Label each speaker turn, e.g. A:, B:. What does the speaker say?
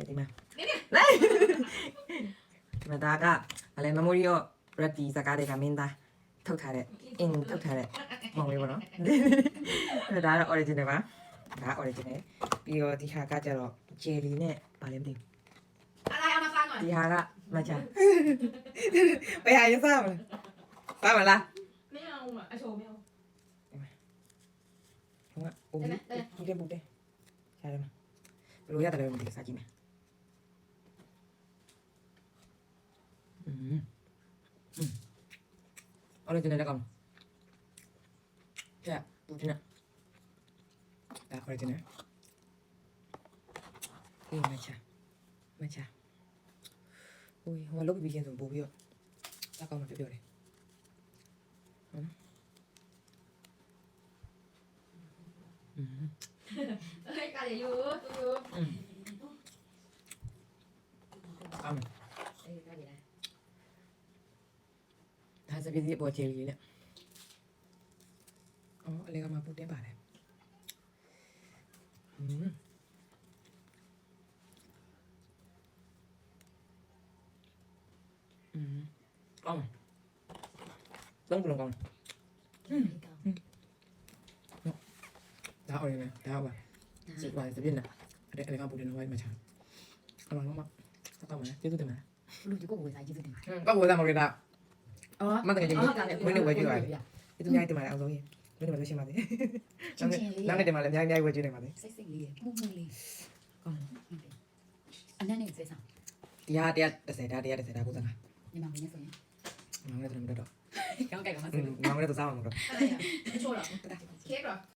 A: ဒီမှာဒီမှာဒါကဘာလဲ memory ရော ready စကားတွေကမင်းသားထုတ်ထားတဲ့ in ထုတ်ထားတဲ့မောင်လေးပေါ့နော်ဒါကတော့ original ပါဒါ original ပြီးတော့ဒီဟာကကျတော့ jelly နဲ့ဘာလဲမသိဘူး
B: อะไรเอามาฟังหน่อย
A: ဒီဟာကမချာဘယ်ဟာရစားမလဲစားမလား
B: ไม่เอาอ่ะไอโชว์ไม่เอา
A: ဟုတ်ကဲ့အိုးဒီတဲ့ဘုတ်တဲ့ရှားတယ်မဘယ်လိုရတယ်လဲမသိစားကြည့်မယ်original လည်းကောင်းတယ်ဘုတ်နဲ့ဒါ original အေးမချာဟိုဟိုလောက်ပြီးချင်းဆိုပို့ပြီးတော့အကောင်းမှပြောတယ်ဟုတ်
B: เฮ้ยกาเดี๋ยวอยู่อยู่
A: ကောင်းတယ်
B: เอ้ยกาเดี๋ยวนะ
A: ဒါစပီးဒီပေါ်ချေလေးနဲ့အော်အလေးကမှပုတ်တင်ပါတယ်ကောင်းတော့ဘယ်လိုကောင်းဒါအော်ရမယ်ဒါပါစစ်ပါစပင်းနဲ့အဲ့ကပုတ်တင်တော့ဝိုင်းမချာအမှန်တော့မတော့မယ်ကျေးဇူးတင်ပါတယ်
B: လူဒီကိုဝယ်စားရေးစတင်
A: ကောက်ဝယ်သားမလို့ဒါ
B: အော်
A: မတကယ်ကြီးဝင်းနေဝယ်ကြရတယ်ဒီသူများတင်ပါတယ်အောင်ဆုံးရင်ဝင်းနေမှာလို့ရှင်းပါသေးနောက်နေ့တင်မှာလည်းအများကြီးဝယ်ကြနေပါသေး
B: စိတ်စိတ်လေးမှုမှုလေးကောင်းအနည်းနဲ့စေးစား
A: ဒီဟာ130ဒါ130ဒါ95
B: ညီမမင်းနဲ့ဆိုရင်
A: ငါလည်းတော့မတော့
B: ကောင်းကြိုက်ကောင်း
A: ငါလည်းတော့စားမှာမတော့
B: อะไรอ่ะไอโชว์เหรอเค้กเหรอ